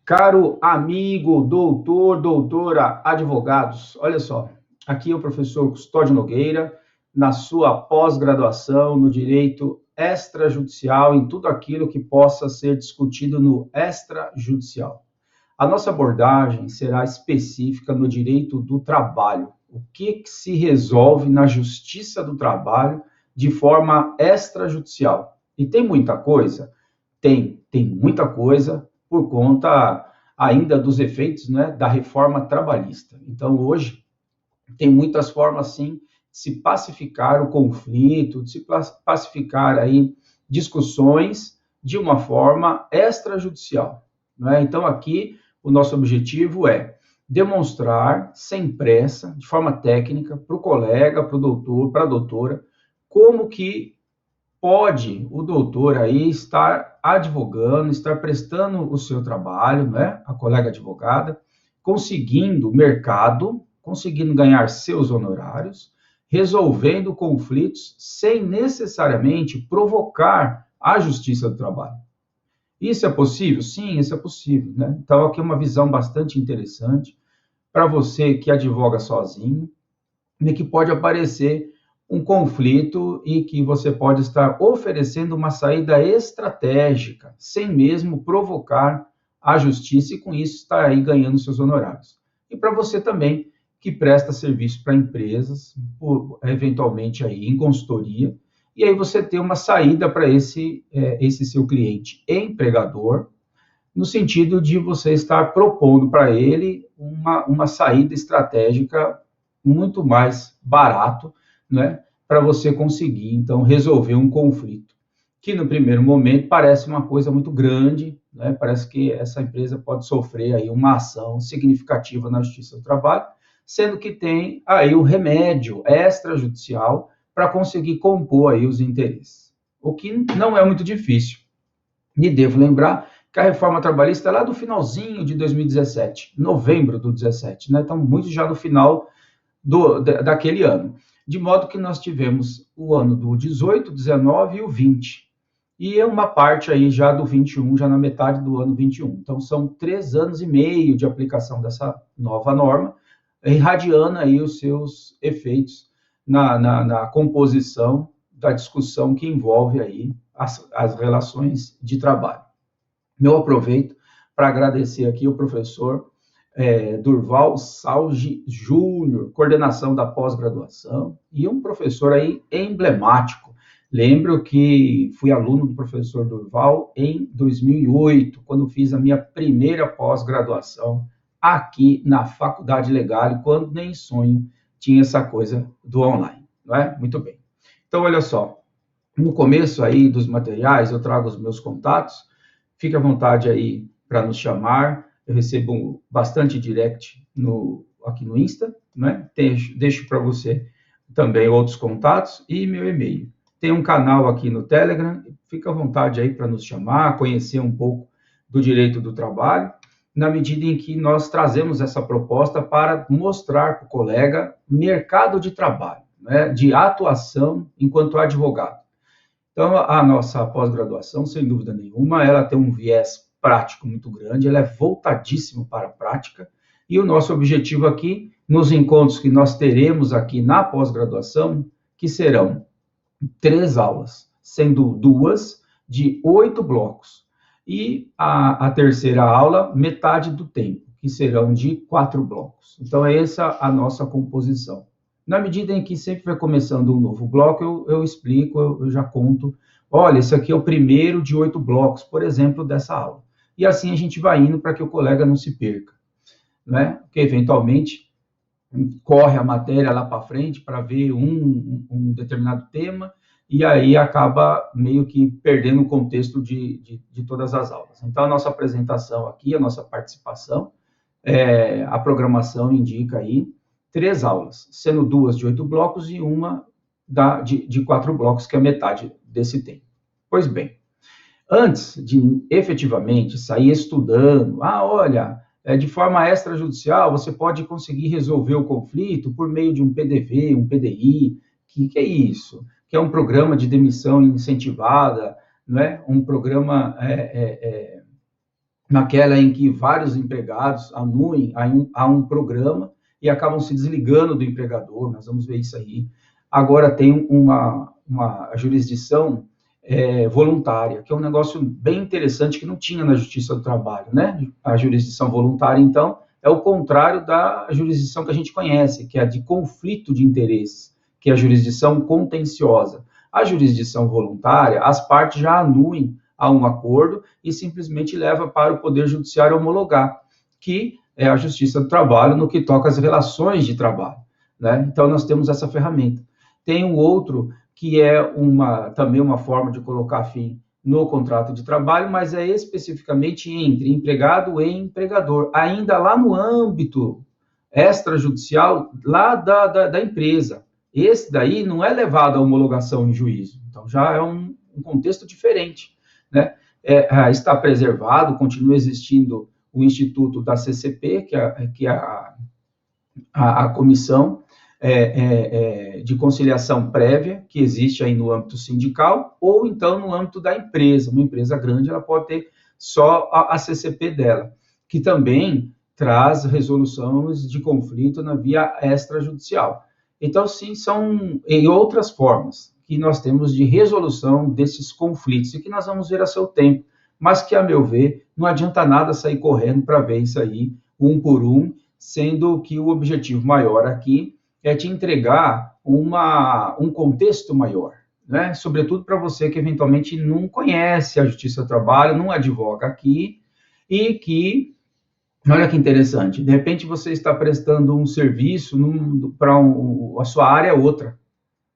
Caro amigo, doutor, doutora, advogados, olha só, aqui é o professor Custódio Nogueira, na sua pós-graduação no direito extrajudicial, em tudo aquilo que possa ser discutido no extrajudicial. A nossa abordagem será específica no direito do trabalho. O que se resolve na justiça do trabalho de forma extrajudicial? E tem muita coisa? Tem muita coisa por conta ainda dos efeitos, né, da reforma trabalhista. Então, hoje, tem muitas formas, sim, de se pacificar o conflito, de se pacificar aí discussões de uma forma extrajudicial. Né? Então, aqui, o nosso objetivo é demonstrar, sem pressa, de forma técnica, para o colega, para o doutor, para a doutora, como que pode o doutor aí estar advogando, estar prestando o seu trabalho, né, a colega advogada, conseguindo mercado, conseguindo ganhar seus honorários, resolvendo conflitos sem necessariamente provocar a justiça do trabalho. Isso é possível? Sim, isso é possível, né? Então, aqui é uma visão bastante interessante para você que advoga sozinho, e que pode aparecer um conflito e que você pode estar oferecendo uma saída estratégica, sem mesmo provocar a justiça e com isso estar aí ganhando seus honorários. E para você também que presta serviço para empresas, eventualmente aí em consultoria, e aí você ter uma saída para esse seu cliente empregador, no sentido de você estar propondo para ele uma saída estratégica muito mais barato, né, para você conseguir, então, resolver um conflito, que no primeiro momento parece uma coisa muito grande, né, parece que essa empresa pode sofrer aí uma ação significativa na Justiça do Trabalho, sendo que tem aí o remédio extrajudicial para conseguir compor aí os interesses, o que não é muito difícil. E devo lembrar que a reforma trabalhista é lá do finalzinho de 2017, novembro do 17, né? Então, muito já no final daquele ano. De modo que nós tivemos o ano do 18, 19 e o 20. E é uma parte aí já do 21, já na metade do ano 21. Então, são 3 anos e meio de aplicação dessa nova norma, irradiando aí os seus efeitos na composição da discussão que envolve aí as relações de trabalho. Eu aproveito para agradecer aqui o professor Durval Salge Júnior, coordenação da pós-graduação, e um professor aí emblemático. Lembro que fui aluno do professor Durval em 2008, quando fiz a minha primeira pós-graduação aqui na Faculdade Legal, quando nem sonho tinha essa coisa do online, não é? Muito bem. Então, olha só, no começo aí dos materiais eu trago os meus contatos, fique à vontade aí para nos chamar, eu recebo bastante direct aqui no Insta, né? Deixo para você também outros contatos e meu e-mail. Tem um canal aqui no Telegram, fica à vontade aí para nos chamar, conhecer um pouco do direito do trabalho, na medida em que nós trazemos essa proposta para mostrar para o colega mercado de trabalho, né? De atuação enquanto advogado. Então, a nossa pós-graduação, sem dúvida nenhuma, ela tem um viés prático muito grande, ela é voltadíssima para a prática, e o nosso objetivo aqui, nos encontros que nós teremos aqui na pós-graduação, que serão 3 aulas, sendo 2 de 8 blocos, e a terceira aula, metade do tempo, que serão de 4 blocos. Então, é essa a nossa composição. Na medida em que sempre vai começando um novo bloco, eu explico, eu já conto, olha, esse aqui é o primeiro de 8 blocos, por exemplo, dessa aula. E assim a gente vai indo para que o colega não se perca, né? Porque eventualmente corre a matéria lá para frente para ver um determinado tema e aí acaba meio que perdendo o contexto de todas as aulas. Então, a nossa apresentação aqui, a nossa participação, a programação indica aí 3 aulas, sendo 2 de 8 blocos e uma de 4 blocos, que é metade desse tempo. Pois bem, antes de efetivamente sair estudando, olha, de forma extrajudicial, você pode conseguir resolver o conflito por meio de um PDV, um PDI, que é isso? Que é um programa de demissão incentivada, não é? Um programa naquela em que vários empregados anuem a um programa e acabam se desligando do empregador, nós vamos ver isso aí. Agora tem uma jurisdição voluntária, que é um negócio bem interessante que não tinha na Justiça do Trabalho, né? A jurisdição voluntária, então, é o contrário da jurisdição que a gente conhece, que é a de conflito de interesses, que é a jurisdição contenciosa. A jurisdição voluntária, as partes já anuem a um acordo e simplesmente leva para o Poder Judiciário homologar, que é a Justiça do Trabalho no que toca às relações de trabalho, né? Então, nós temos essa ferramenta. Tem um outro que é também uma forma de colocar fim no contrato de trabalho, mas é especificamente entre empregado e empregador, ainda lá no âmbito extrajudicial, lá da empresa. Esse daí não é levado à homologação em juízo, então já é um contexto diferente, né? Está preservado, continua existindo o Instituto da CCP, que é a comissão de conciliação prévia, que existe aí no âmbito sindical, ou então no âmbito da empresa. Uma empresa grande, ela pode ter só a CCP dela, que também traz resoluções de conflito na via extrajudicial. Então, sim, são em outras formas que nós temos de resolução desses conflitos, e que nós vamos ver a seu tempo, mas que, a meu ver, não adianta nada sair correndo para ver isso aí, um por um, sendo que o objetivo maior aqui é te entregar um contexto maior, né? Sobretudo para você que eventualmente não conhece a Justiça do Trabalho, não advoga aqui, e que, olha que interessante, de repente você está prestando um serviço para a sua área é outra,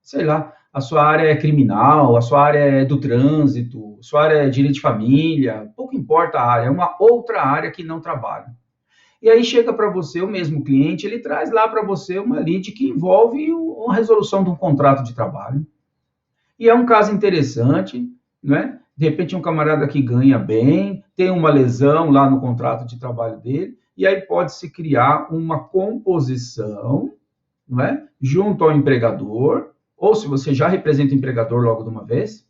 sei lá, a sua área é criminal, a sua área é do trânsito, a sua área é direito de família, pouco importa a área, é uma outra área que não trabalha. E aí chega para você, o mesmo cliente, ele traz lá para você uma lide que envolve a resolução de um contrato de trabalho. E é um caso interessante, né? De repente um camarada que ganha bem, tem uma lesão lá no contrato de trabalho dele, e aí pode-se criar uma composição, não é? Junto ao empregador, ou se você já representa o empregador logo de uma vez,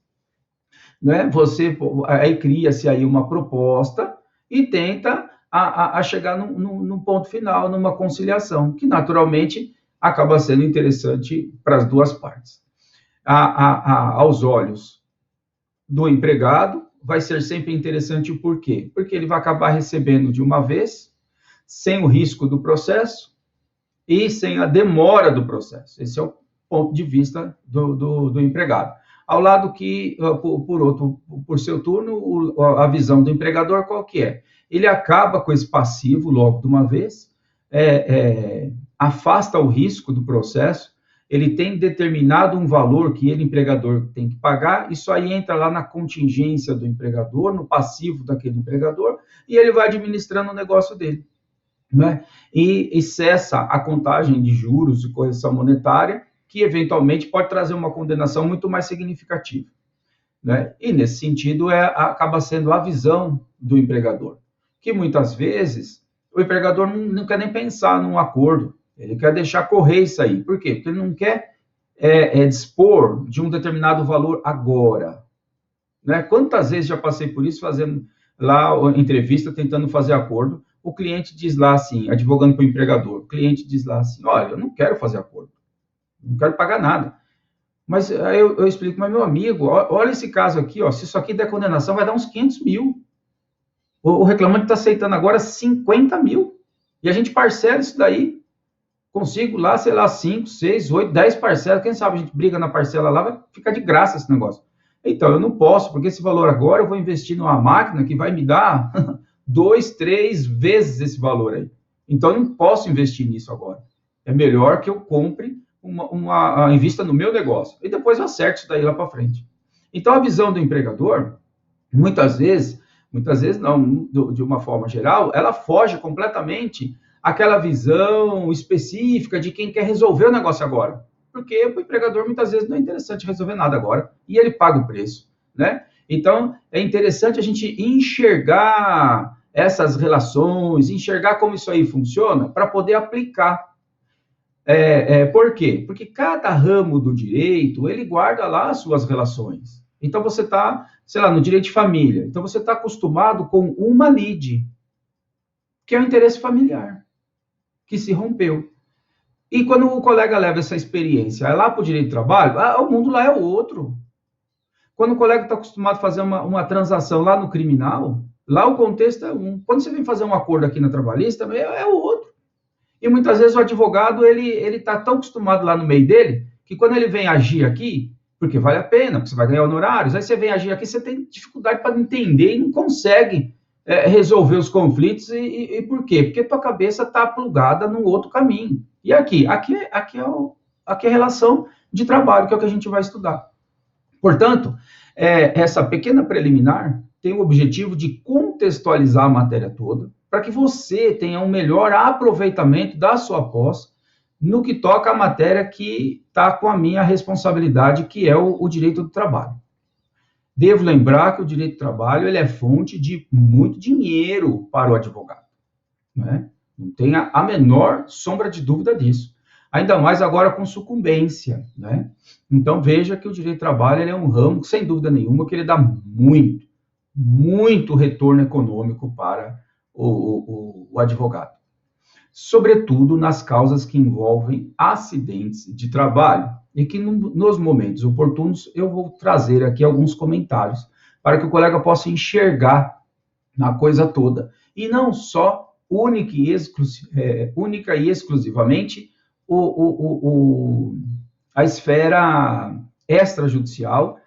né? Aí cria-se aí uma proposta e tenta a chegar num ponto final, numa conciliação, que naturalmente acaba sendo interessante para as duas partes. Aos olhos do empregado, vai ser sempre interessante o porquê? Porque ele vai acabar recebendo de uma vez, sem o risco do processo e sem a demora do processo. Esse é o ponto de vista do empregado. Ao lado que, por seu turno, a visão do empregador qual que é? Ele acaba com esse passivo logo de uma vez, afasta o risco do processo, ele tem determinado um valor que ele, empregador, tem que pagar, isso aí entra lá na contingência do empregador, no passivo daquele empregador, e ele vai administrando o negócio dele, né? E cessa a contagem de juros e correção monetária, que eventualmente pode trazer uma condenação muito mais significativa, né? E nesse sentido acaba sendo a visão do empregador, que muitas vezes o empregador não quer nem pensar num acordo, ele quer deixar correr isso aí. Por quê? Porque ele não quer dispor de um determinado valor agora, né? Quantas vezes já passei por isso, fazendo lá entrevista, tentando fazer acordo, o cliente diz lá assim, advogando para o empregador, o cliente diz lá assim, olha, eu não quero fazer acordo, não quero pagar nada. Mas aí eu explico, mas meu amigo, olha esse caso aqui, ó, se isso aqui der condenação, vai dar uns 500 mil. O reclamante está aceitando agora 50 mil. E a gente parcela isso daí. Consigo lá, sei lá, 5, 6, 8, 10 parcelas. Quem sabe a gente briga na parcela lá, vai ficar de graça esse negócio. Então, eu não posso, porque esse valor agora eu vou investir numa máquina que vai me dar 2, 3 vezes esse valor aí. Então, eu não posso investir nisso agora. É melhor que eu compre invista no meu negócio. E depois eu acerto isso daí lá para frente. Então, a visão do empregador, muitas vezes não, de uma forma geral, ela foge completamente àquela visão específica de quem quer resolver o negócio agora. Porque para o empregador, muitas vezes, não é interessante resolver nada agora. E ele paga o preço, né? Então, é interessante a gente enxergar essas relações, enxergar como isso aí funciona, para poder aplicar. Por quê? Porque cada ramo do direito, ele guarda lá as suas relações. Então, você está sei lá, no direito de família. Então, você está acostumado com uma lide, que é o interesse familiar, que se rompeu. E quando o colega leva essa experiência lá para o direito do trabalho, o mundo lá é outro. Quando o colega está acostumado a fazer uma transação lá no criminal, lá o contexto é um. Quando você vem fazer um acordo aqui na trabalhista, é o outro. E muitas vezes o advogado, ele está tão acostumado lá no meio dele, que quando ele vem agir aqui, porque vale a pena, porque você vai ganhar honorários, aí você vem agir aqui, você tem dificuldade para entender e não consegue resolver os conflitos. E por quê? Porque tua cabeça está plugada num outro caminho. E aqui é a relação de trabalho, que é o que a gente vai estudar. Portanto, essa pequena preliminar tem o objetivo de contextualizar a matéria toda, para que você tenha um melhor aproveitamento da sua pós no que toca à matéria que está com a minha responsabilidade, que é o direito do trabalho. Devo lembrar que o direito do trabalho ele é fonte de muito dinheiro para o advogado, né? Não tenha a menor sombra de dúvida disso. Ainda mais agora com sucumbência, né? Então, veja que o direito do trabalho ele é um ramo, sem dúvida nenhuma, que ele dá muito retorno econômico para o advogado. Sobretudo nas causas que envolvem acidentes de trabalho. E que nos momentos oportunos eu vou trazer aqui alguns comentários para que o colega possa enxergar na coisa toda. E não só única e exclusivamente a esfera extrajudicial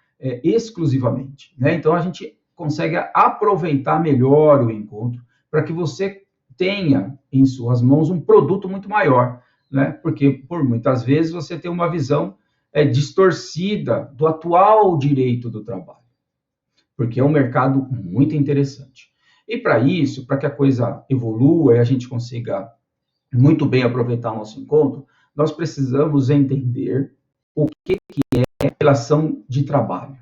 exclusivamente, né? Então, a gente consegue aproveitar melhor o encontro para que você tenha em suas mãos um produto muito maior, né? Porque, por muitas vezes, você tem uma visão distorcida do atual direito do trabalho, porque é um mercado muito interessante. E para isso, para que a coisa evolua e a gente consiga muito bem aproveitar o nosso encontro, nós precisamos entender o que é a relação de trabalho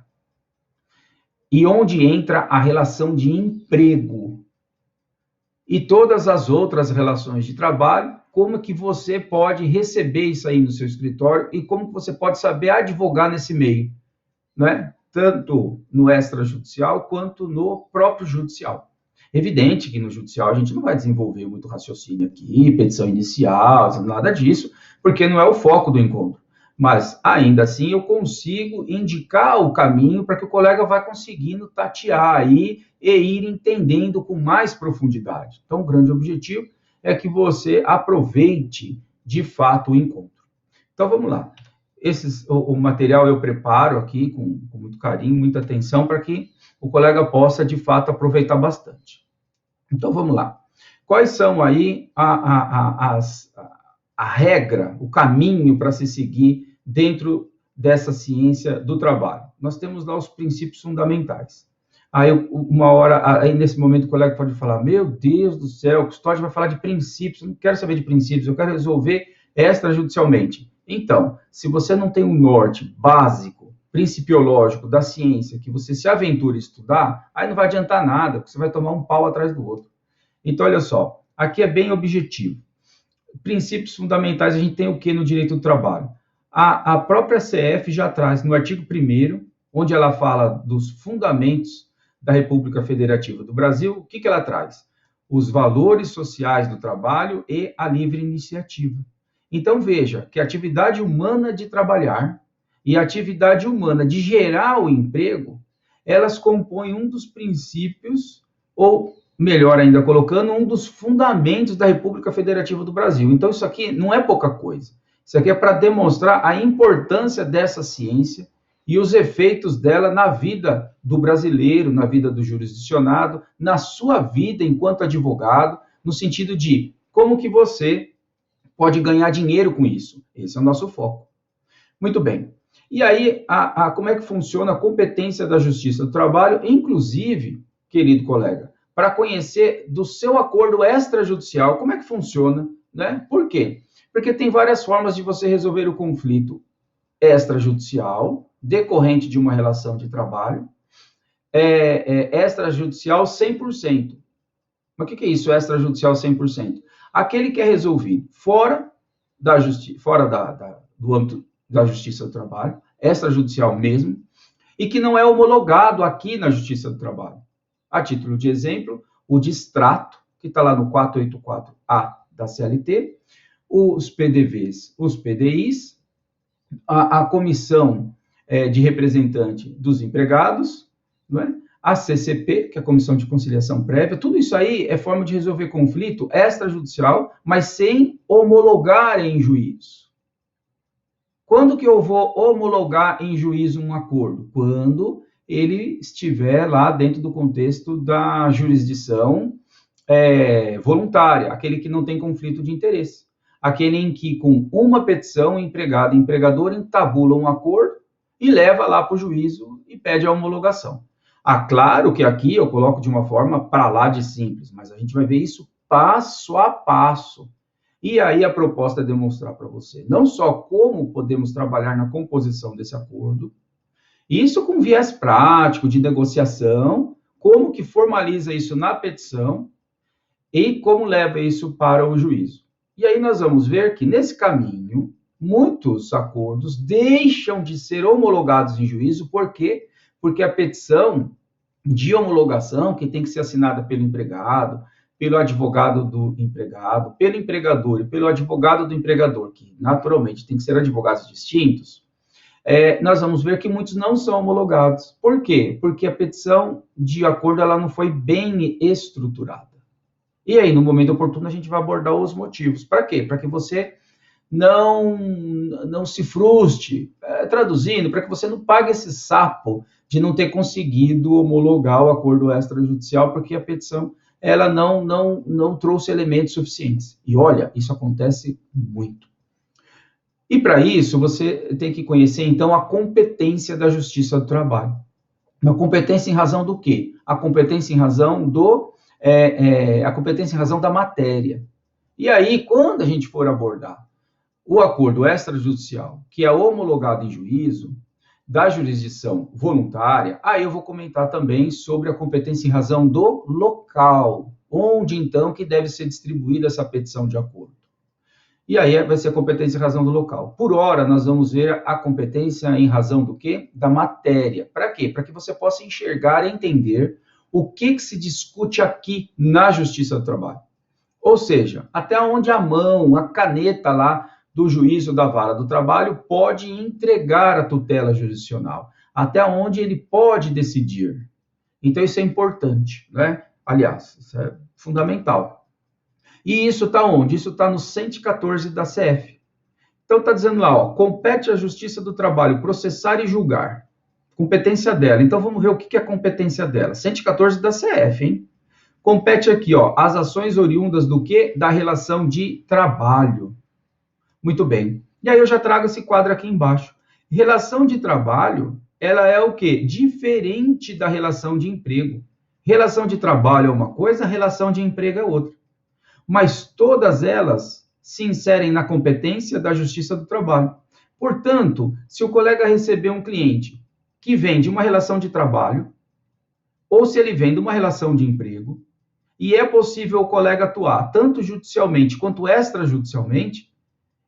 e onde entra a relação de emprego e todas as outras relações de trabalho, como que você pode receber isso aí no seu escritório e como que você pode saber advogar nesse meio, né? Tanto no extrajudicial quanto no próprio judicial. Evidente que no judicial a gente não vai desenvolver muito raciocínio aqui, petição inicial, nada disso, porque não é o foco do encontro. Mas, ainda assim, eu consigo indicar o caminho para que o colega vá conseguindo tatear aí e ir entendendo com mais profundidade. Então, o grande objetivo é que você aproveite, de fato, o encontro. Então, vamos lá. O material eu preparo aqui com muito carinho, muita atenção, para que o colega possa, de fato, aproveitar bastante. Então, vamos lá. Quais são aí a regra, o caminho para se seguir dentro dessa ciência do trabalho? Nós temos lá os princípios fundamentais. Aí, nesse momento, o colega pode falar, meu Deus do céu, o Custódio vai falar de princípios, eu não quero saber de princípios, eu quero resolver extrajudicialmente. Então, se você não tem um norte básico, principiológico da ciência, que você se aventura a estudar, aí não vai adiantar nada, porque você vai tomar um pau atrás do outro. Então, olha só, aqui é bem objetivo. Princípios fundamentais, a gente tem o que no direito do trabalho? A própria CF já traz, no artigo 1º, onde ela fala dos fundamentos da República Federativa do Brasil, o que ela traz? Os valores sociais do trabalho e a livre iniciativa. Então, veja que a atividade humana de trabalhar e a atividade humana de gerar o emprego, elas compõem um dos princípios, ou melhor ainda colocando, um dos fundamentos da República Federativa do Brasil. Então, isso aqui não é pouca coisa. Isso aqui é para demonstrar a importância dessa ciência e os efeitos dela na vida do brasileiro, na vida do jurisdicionado, na sua vida enquanto advogado, no sentido de como que você pode ganhar dinheiro com isso. Esse é o nosso foco. Muito bem. E aí, como é que funciona a competência da Justiça do Trabalho, inclusive, querido colega, para conhecer do seu acordo extrajudicial, como é que funciona, né? Por quê? Porque tem várias formas de você resolver o conflito extrajudicial, decorrente de uma relação de trabalho, extrajudicial 100%. Mas o que é isso, extrajudicial 100%? Aquele que é resolvido fora do âmbito da Justiça do Trabalho, extrajudicial mesmo, e que não é homologado aqui na Justiça do Trabalho. A título de exemplo, o distrato, que está lá no 484A da CLT, os PDVs, os PDIs, a comissão de representante dos empregados, não é? A CCP, que é a Comissão de Conciliação Prévia, tudo isso aí é forma de resolver conflito extrajudicial, mas sem homologar em juízo. Quando que eu vou homologar em juízo um acordo? Quando ele estiver lá dentro do contexto da jurisdição voluntária, aquele que não tem conflito de interesse. Aquele em que, com uma petição, empregado e empregador entabulam um acordo e leva lá para o juízo e pede a homologação. Claro que aqui eu coloco de uma forma para lá de simples, mas a gente vai ver isso passo a passo. E aí a proposta é demonstrar para você não só como podemos trabalhar na composição desse acordo, isso com viés prático de negociação, como que formaliza isso na petição e como leva isso para o juízo. E aí nós vamos ver que nesse caminho, muitos acordos deixam de ser homologados em juízo, por quê? Porque a petição de homologação, que tem que ser assinada pelo empregado, pelo advogado do empregado, pelo empregador e pelo advogado do empregador, que naturalmente tem que ser advogados distintos, nós vamos ver que muitos não são homologados. Por quê? Porque a petição de acordo ela não foi bem estruturada. E aí, no momento oportuno, a gente vai abordar os motivos. Para quê? Para que você não se frustre, traduzindo, para que você não pague esse sapo de não ter conseguido homologar o acordo extrajudicial, porque a petição ela não trouxe elementos suficientes. E olha, isso acontece muito. E para isso, você tem que conhecer, então, a competência da Justiça do Trabalho. A competência em razão do quê? A competência em razão a competência em razão da matéria. E aí, quando a gente for abordar o acordo extrajudicial, que é homologado em juízo, da jurisdição voluntária, aí eu vou comentar também sobre a competência em razão do local, onde, então, que deve ser distribuída essa petição de acordo. E aí vai ser a competência em razão do local. Por hora, nós vamos ver a competência em razão do quê? Da matéria. Para quê? Para que você possa enxergar e entender o que se discute aqui na Justiça do Trabalho. Ou seja, até onde a mão, a caneta lá do juízo da vara do trabalho pode entregar a tutela jurisdicional. Até onde ele pode decidir. Então, isso é importante, né? Aliás, isso é fundamental. E isso está onde? Isso está no 114 da CF. Então, está dizendo lá, ó, compete à Justiça do Trabalho processar e julgar. Competência dela. Então, vamos ver o que é a competência dela. 114 da CF, hein? Compete aqui, ó, as ações oriundas do quê? Da relação de trabalho. Muito bem. E aí eu já trago esse quadro aqui embaixo. Relação de trabalho, ela é o quê? Diferente da relação de emprego. Relação de trabalho é uma coisa, relação de emprego é outra. Mas todas elas se inserem na competência da Justiça do Trabalho. Portanto, se o colega receber um cliente que vem de uma relação de trabalho, ou se ele vem de uma relação de emprego, e é possível o colega atuar tanto judicialmente quanto extrajudicialmente,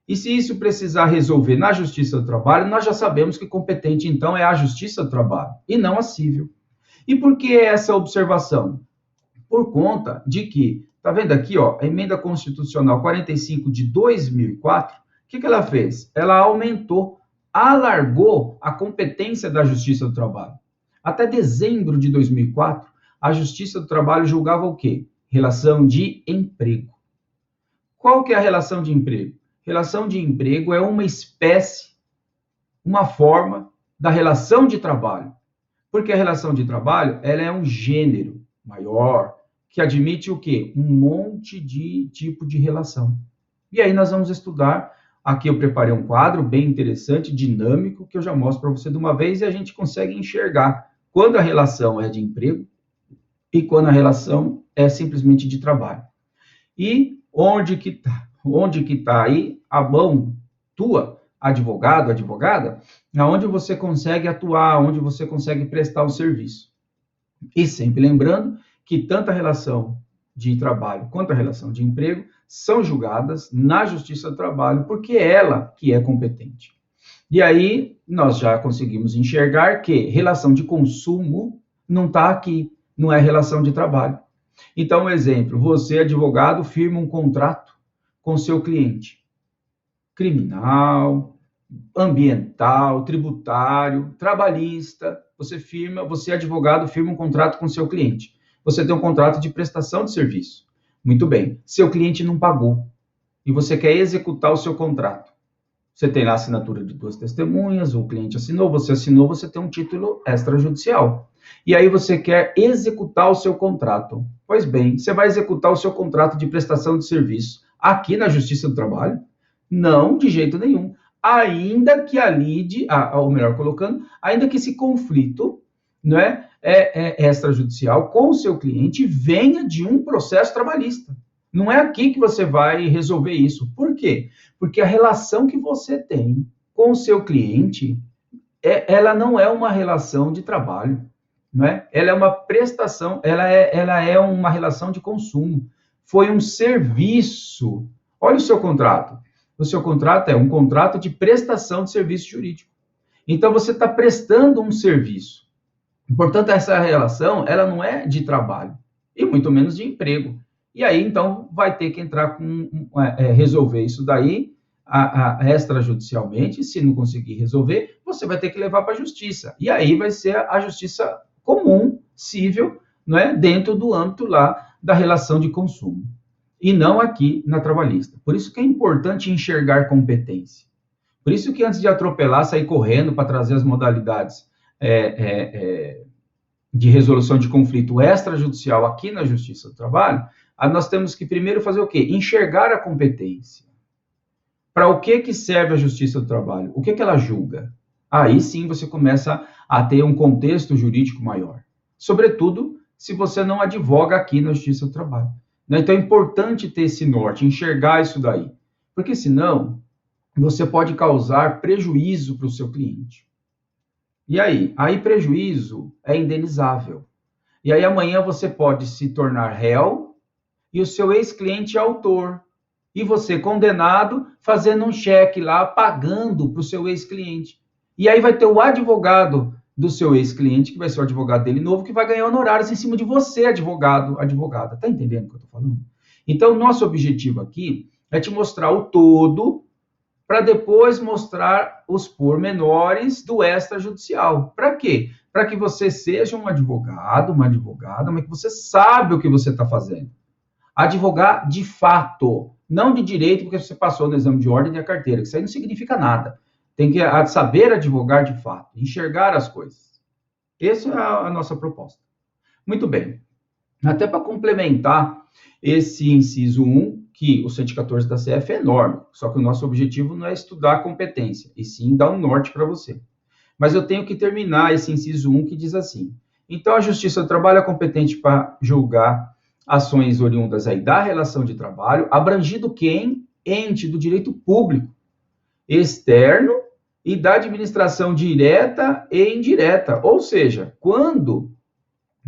e se isso precisar resolver na Justiça do Trabalho, nós já sabemos que competente, então, é a Justiça do Trabalho, e não a civil. E por que essa observação? Por conta de que, tá vendo aqui, ó, a Emenda Constitucional 45 de 2004, o que ela fez? Ela aumentou, alargou a competência da Justiça do Trabalho. Até dezembro de 2004, a Justiça do Trabalho julgava o quê? Relação de emprego. Qual que é a relação de emprego? Relação de emprego é uma espécie, uma forma da relação de trabalho. Porque a relação de trabalho, ela é um gênero maior, que admite o quê? Um monte de tipo de relação. E aí nós vamos estudar, aqui eu preparei um quadro bem interessante, dinâmico, que eu já mostro para você de uma vez, e a gente consegue enxergar quando a relação é de emprego e quando a relação é simplesmente de trabalho. E onde que tá aí a mão tua, advogado, advogada, aonde você consegue atuar, onde você consegue prestar o serviço. E sempre lembrando que tanto a relação de trabalho quanto a relação de emprego são julgadas na Justiça do Trabalho, porque é ela que é competente. E aí nós já conseguimos enxergar que relação de consumo não está aqui, não é relação de trabalho. Então, um exemplo, você, advogado, firma um contrato com seu cliente, criminal, ambiental, tributário, trabalhista, você, advogado, firma um contrato com seu cliente. Você tem um contrato de prestação de serviço. Muito bem. Seu cliente não pagou e você quer executar o seu contrato. Você tem lá a assinatura de 2 testemunhas, o cliente assinou, você tem um título extrajudicial. E aí você quer executar o seu contrato. Pois bem, você vai executar o seu contrato de prestação de serviço aqui na Justiça do Trabalho? Não, de jeito nenhum. Ainda que a lide, ou melhor colocando, ainda que esse conflito, não é extrajudicial com o seu cliente venha de um processo trabalhista. Não é aqui que você vai resolver isso. Por quê? Porque a relação que você tem com o seu cliente, ela não é uma relação de trabalho, não é? Ela é uma prestação, ela é uma relação de consumo. Foi um serviço. Olha o seu contrato. O seu contrato é um contrato de prestação de serviço jurídico. Então, você está prestando um serviço. Portanto, essa relação, ela não é de trabalho, e muito menos de emprego. E aí, então, vai ter que entrar resolver isso daí extrajudicialmente. Se não conseguir resolver, você vai ter que levar para a justiça. E aí vai ser a justiça comum, civil, não é? Dentro do âmbito lá da relação de consumo. E não aqui na trabalhista. Por isso que é importante enxergar competência. Por isso que antes de atropelar, sair correndo para trazer as modalidades de resolução de conflito extrajudicial aqui na Justiça do Trabalho, nós temos que primeiro fazer o quê? Enxergar a competência. Para o que serve a Justiça do Trabalho? O que ela julga? Aí sim você começa a ter um contexto jurídico maior. Sobretudo, se você não advoga aqui na Justiça do Trabalho. Então é importante ter esse norte, enxergar isso daí. Porque senão, você pode causar prejuízo para o seu cliente. E aí? Aí prejuízo é indenizável. E aí amanhã você pode se tornar réu e o seu ex-cliente é autor. E você condenado fazendo um cheque lá, pagando para o seu ex-cliente. E aí vai ter o advogado do seu ex-cliente, que vai ser o advogado dele novo, que vai ganhar honorários em cima de você, advogado, advogada. Tá entendendo o que eu tô falando? Então, nosso objetivo aqui é te mostrar o todo, para depois mostrar os pormenores do extrajudicial. Para quê? Para que você seja um advogado, uma advogada, mas que você sabe o que você está fazendo. Advogar de fato, não de direito, porque você passou no exame de ordem e a carteira, que isso aí não significa nada. Tem que saber advogar de fato, enxergar as coisas. Essa é a nossa proposta. Muito bem. Até para complementar esse inciso 1, que o 114 da CF é enorme, só que o nosso objetivo não é estudar a competência, e sim dar um norte para você. Mas eu tenho que terminar esse inciso 1 que diz assim: então a Justiça do Trabalho é competente para julgar ações oriundas aí da relação de trabalho, abrangido quem? Ente do direito público, externo e da administração direta e indireta. Ou seja, quando,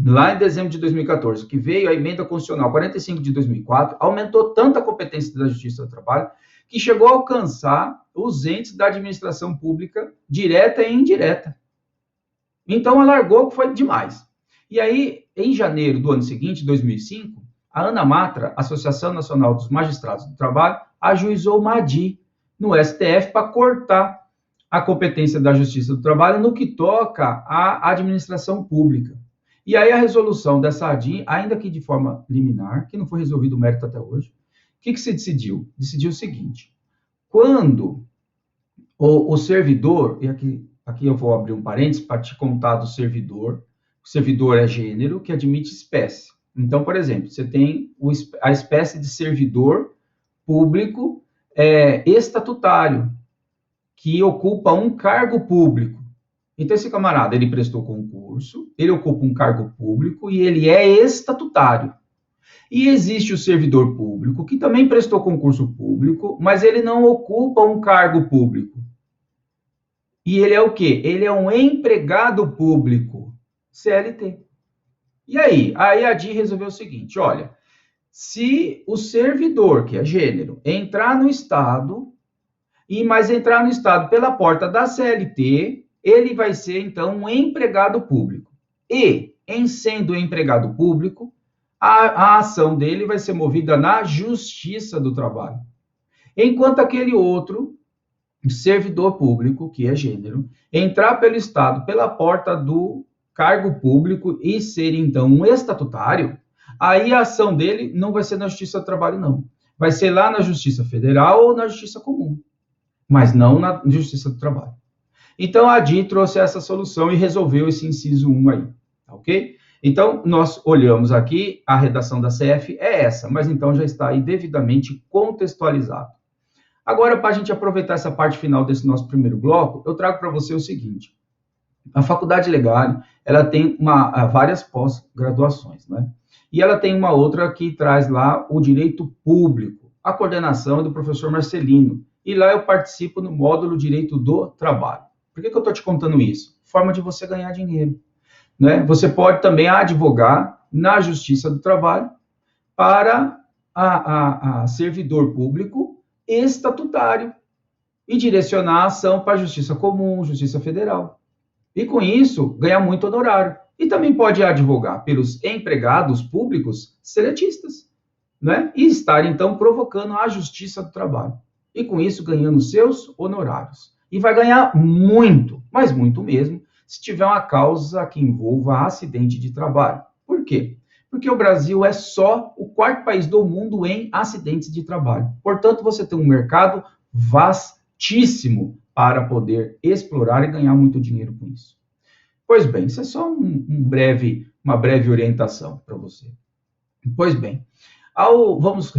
lá em dezembro de 2014, que veio a emenda constitucional 45 de 2004, aumentou tanto a competência da Justiça do Trabalho, que chegou a alcançar os entes da administração pública direta e indireta. Então, alargou, que foi demais. E aí, em janeiro do ano seguinte, 2005, a ANAMATRA, Associação Nacional dos Magistrados do Trabalho, ajuizou uma ADI no STF para cortar a competência da Justiça do Trabalho no que toca à administração pública. E aí a resolução dessa ADI, ainda que de forma liminar, que não foi resolvido o mérito até hoje, o que se decidiu? Decidiu o seguinte: quando o servidor, e aqui eu vou abrir um parênteses para te contar do servidor. O servidor é gênero que admite espécie. Então, por exemplo, você tem a espécie de servidor público estatutário, que ocupa um cargo público. Então, esse camarada, ele prestou concurso, ele ocupa um cargo público e ele é estatutário. E existe o servidor público, que também prestou concurso público, mas ele não ocupa um cargo público. E ele é o quê? Ele é um empregado público, CLT. E aí? Aí a DI resolveu o seguinte: olha, se o servidor, que é gênero, entrar no Estado mas entrar no Estado pela porta da CLT, ele vai ser, então, um empregado público. E, em sendo empregado público, a ação dele vai ser movida na Justiça do Trabalho. Enquanto aquele outro servidor público, que é gênero, entrar pelo Estado pela porta do cargo público e ser, então, um estatutário, aí a ação dele não vai ser na Justiça do Trabalho, não. Vai ser lá na Justiça Federal ou na Justiça Comum, mas não na Justiça do Trabalho. Então, a ADI trouxe essa solução e resolveu esse inciso 1 aí, ok? Então, nós olhamos aqui, a redação da CF é essa, mas então já está aí devidamente contextualizado. Agora, para a gente aproveitar essa parte final desse nosso primeiro bloco, eu trago para você o seguinte. A Faculdade Legal, ela tem várias pós-graduações, né? E ela tem uma outra que traz lá o direito público. A coordenação é do professor Marcelino. E lá eu participo no módulo Direito do Trabalho. Por que eu estou te contando isso? Forma de você ganhar dinheiro, né? Você pode também advogar na Justiça do Trabalho para a servidor público estatutário e direcionar a ação para a Justiça Comum, Justiça Federal. E com isso, ganhar muito honorário. E também pode advogar pelos empregados públicos seletistas, né? E estar, então, provocando a Justiça do Trabalho. E com isso, ganhando seus honorários. E vai ganhar muito, mas muito mesmo, se tiver uma causa que envolva acidente de trabalho. Por quê? Porque o Brasil é só o quarto país do mundo em acidentes de trabalho. Portanto, você tem um mercado vastíssimo para poder explorar e ganhar muito dinheiro com isso. Pois bem, isso é só uma breve orientação para você. Pois bem, vamos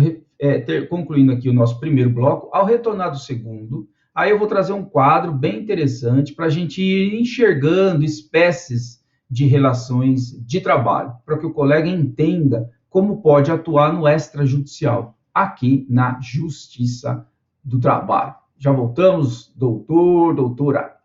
concluindo aqui o nosso primeiro bloco. Ao retornar do segundo, aí eu vou trazer um quadro bem interessante para a gente ir enxergando espécies de relações de trabalho, para que o colega entenda como pode atuar no extrajudicial, aqui na Justiça do Trabalho. Já voltamos, doutor, doutora.